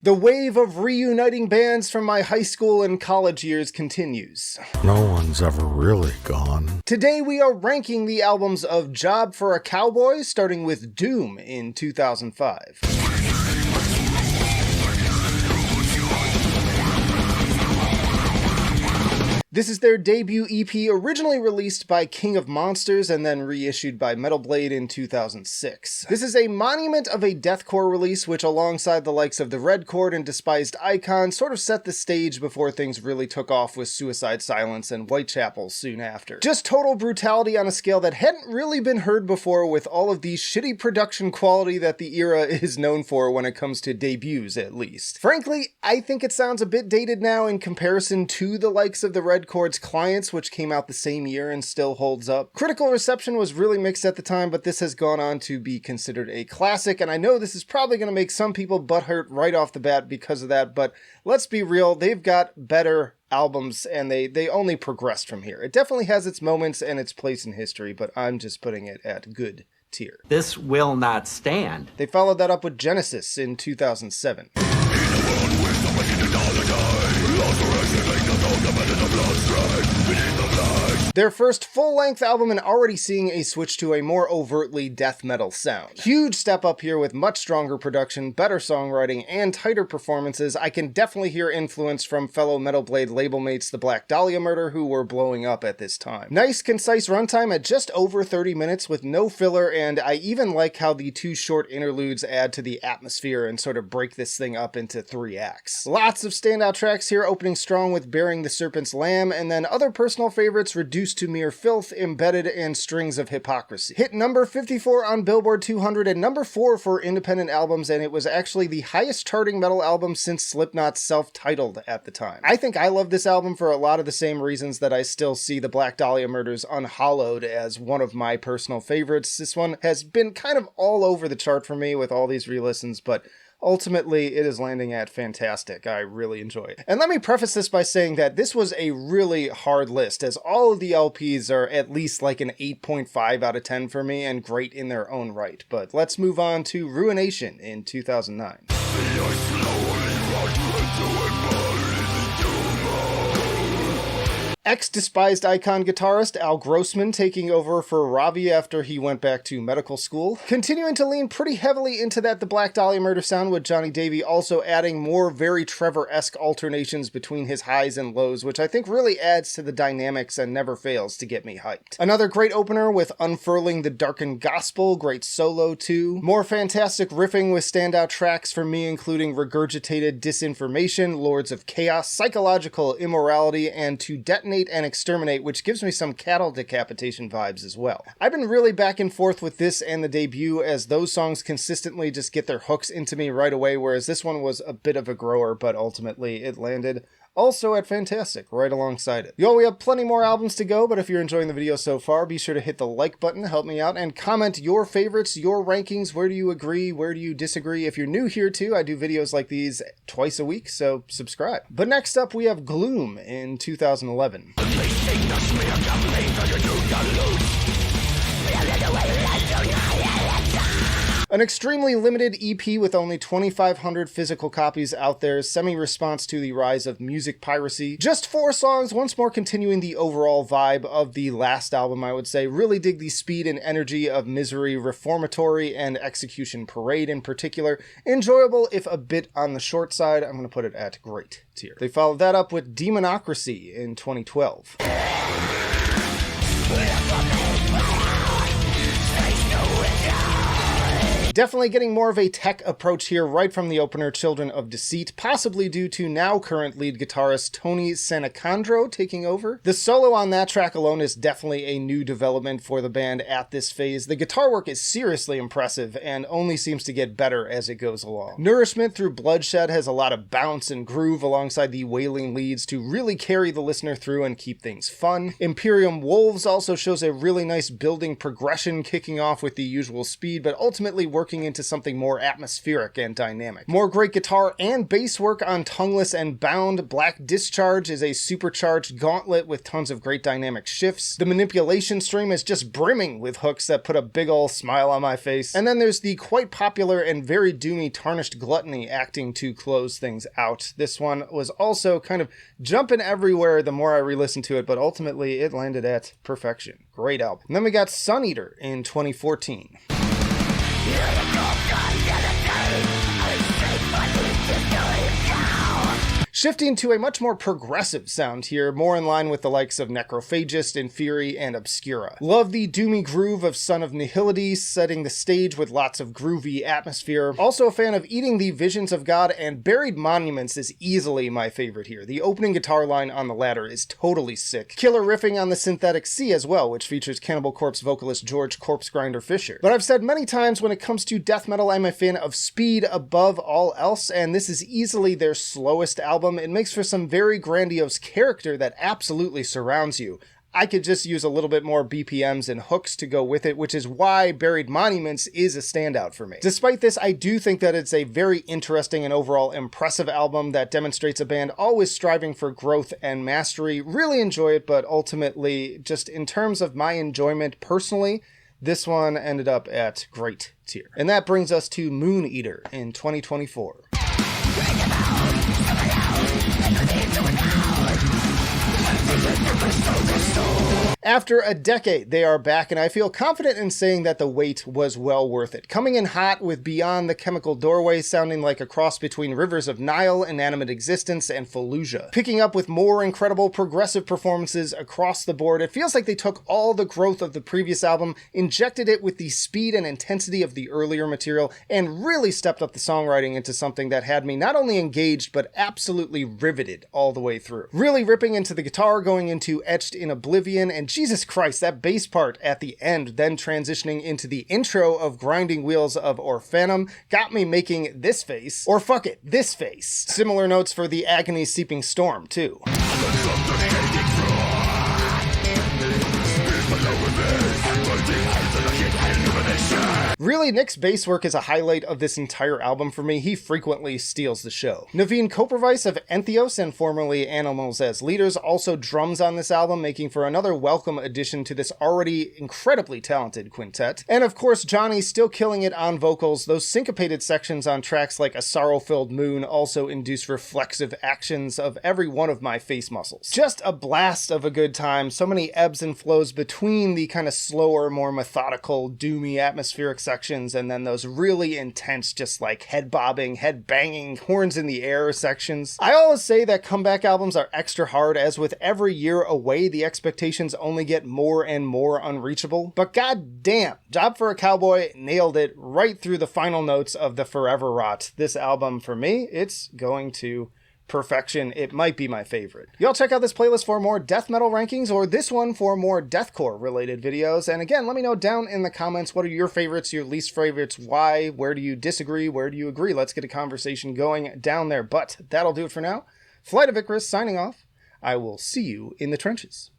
The wave of reuniting bands from my high school and college years continues. No one's ever really gone. Today we are ranking the albums of Job For A Cowboy, starting with Doom in 2005. This is their debut EP, originally released by King of Monsters and then reissued by Metal Blade in 2006. This is a monument of a deathcore release which, alongside the likes of the Red Chord and Despised Icon, sort of set the stage before things really took off with Suicide Silence and Whitechapel soon after. Just total brutality on a scale that hadn't really been heard before, with all of the shitty production quality that the era is known for when it comes to debuts, at least. Frankly, I think it sounds a bit dated now in comparison to the likes of the Red Chord's Clients, which came out the same year and still holds up. Critical reception was really mixed at the time, but this has gone on to be considered a classic, and I know this is probably going to make some people butthurt right off the bat because of that, but let's be real, they've got better albums and they only progressed from here. It definitely has its moments and its place in history, but I'm just putting it at good tier. This will not stand. They followed that up with Genesis in 2007. Their first full-length album, and already seeing a switch to a more overtly death metal sound. Huge step up here with much stronger production, better songwriting, and tighter performances. I can definitely hear influence from fellow Metal Blade label mates, the Black Dahlia Murder, who were blowing up at this time. Nice, concise runtime at just over 30 minutes with no filler, and I even like how the two short interludes add to the atmosphere and sort of break this thing up into 3 acts. Lots of standout tracks here, opening strong with Bearing the Serpent's Lamb, and then other personal favorites reduced to mere filth, Embedded, and Strings of Hypocrisy. Hit number 54 on Billboard 200 and number 4 for independent albums, and it was actually the highest charting metal album since Slipknot's self-titled at the time. I think I love this album for a lot of the same reasons that I still see the Black Dahlia Murders Unhallowed as one of my personal favorites. This one has been kind of all over the chart for me with all these re-listens, but ultimately, it is landing at fantastic. I really enjoy it. And let me preface this by saying that this was a really hard list, as all of the LPs are at least like an 8.5 out of 10 for me, and great in their own right. But let's move on to Ruination in 2009. Ex-Despised Icon guitarist Al Grossman taking over for Ravi after he went back to medical school. Continuing to lean pretty heavily into that The Black Dahlia Murder sound, with Johnny Davey also adding more very Trevor-esque alternations between his highs and lows, which I think really adds to the dynamics and never fails to get me hyped. Another great opener with Unfurling the Darkened Gospel, great solo too. More fantastic riffing with standout tracks for me, including Regurgitated Disinformation, Lords of Chaos, Psychological Immorality, and To Detonate and Exterminate, which gives me some cattle decapitation vibes as well. I've been really back and forth with this and the debut, as those songs consistently just get their hooks into me right away, whereas this one was a bit of a grower, but ultimately it landed also at fantastic right alongside it. Yo, we have plenty more albums to go, but if you're enjoying the video so far, be sure to hit the like button, help me out, and comment your favorites, your rankings. Where do you agree? Where do you disagree? If you're new here too, I do videos like these twice a week, so subscribe. But next up, we have Gloom in 2011. An extremely limited EP with only 2,500 physical copies out there, semi-response to the rise of music piracy. Just 4 songs, once more continuing the overall vibe of the last album, I would say. Really dig the speed and energy of Misery Reformatory and Execution Parade in particular. Enjoyable, if a bit on the short side. I'm going to put it at great tier. They followed that up with Demonocracy in 2012. Definitely getting more of a tech approach here right from the opener, Children of Deceit, possibly due to now current lead guitarist Tony Sanacandro taking over. The solo on that track alone is definitely a new development for the band at this phase. The guitar work is seriously impressive and only seems to get better as it goes along. Nourishment Through Bloodshed has a lot of bounce and groove alongside the wailing leads to really carry the listener through and keep things fun. Imperium Wolves also shows a really nice building progression, kicking off with the usual speed, but ultimately working working into something more atmospheric and dynamic. More great guitar and bass work on Tongueless and Bound. Black Discharge is a supercharged gauntlet with tons of great dynamic shifts. The Manipulation stream is just brimming with hooks that put a big ol' smile on my face. And then there's the quite popular and very doomy Tarnished Gluttony acting to close things out. This one was also kind of jumping everywhere the more I re-listened to it, but ultimately it landed at perfection. Great album. And then we got Sun Eater in 2014. Shifting to a much more progressive sound here, more in line with the likes of Necrophagist, Inferi, and Obscura. Love the doomy groove of Son of Nihility, setting the stage with lots of groovy atmosphere. Also a fan of Eating the Visions of God, and Buried Monuments is easily my favorite here. The opening guitar line on the latter is totally sick. Killer riffing on the synthetic C as well, which features Cannibal Corpse vocalist George Corpsegrinder Fisher. But I've said many times when it comes to death metal, I'm a fan of speed above all else, and this is easily their slowest album. It makes for some very grandiose character that absolutely surrounds you. I could just use a little bit more BPMs and hooks to go with it, which is why Buried Monuments is a standout for me. Despite this, I do think that it's a very interesting and overall impressive album that demonstrates a band always striving for growth and mastery. Really enjoy it, but ultimately, just in terms of my enjoyment personally, this one ended up at great tier. And that brings us to Moon Eater in 2024. After a decade, they are back, and I feel confident in saying that the wait was well worth it. Coming in hot with Beyond the Chemical Doorway sounding like a cross between Rivers of Nile, Inanimate Existence, and Fallujah. Picking up with more incredible progressive performances across the board, it feels like they took all the growth of the previous album, injected it with the speed and intensity of the earlier material, and really stepped up the songwriting into something that had me not only engaged, but absolutely riveted all the way through. Really ripping into the guitar, going into Etched in Oblivion, and Jesus Christ, that bass part at the end, then transitioning into the intro of Grinding Wheels of Orphanum, got me making this face, or fuck it, this face. Similar notes for the Agony Seeping Storm, too. Really, Nick's bass work is a highlight of this entire album for me. He frequently steals the show. Naveen Kopervice of Entheos and formerly Animals as Leaders also drums on this album, making for another welcome addition to this already incredibly talented quintet. And of course, Johnny's still killing it on vocals. Those syncopated sections on tracks like A Sorrow-Filled Moon also induce reflexive actions of every one of my face muscles. Just a blast of a good time. So many ebbs and flows between the kind of slower, more methodical, doomy, atmospheric sections, and then those really intense, just like head bobbing, head banging, horns in the air sections. I always say that comeback albums are extra hard, as with every year away, the expectations only get more and more unreachable. But goddamn, Job for a Cowboy nailed it right through the final notes of the Forever Rot. This album, for me, it's going to perfection. It might be my favorite. Y'all check out this playlist for more death metal rankings, or this one for more deathcore related videos. And again, let me know down in the comments, what are your favorites, your least favorites, why, where do you disagree, where do you agree? Let's get a conversation going down there. But that'll do it for now. Flight of Icarus signing off. I will see you in the trenches.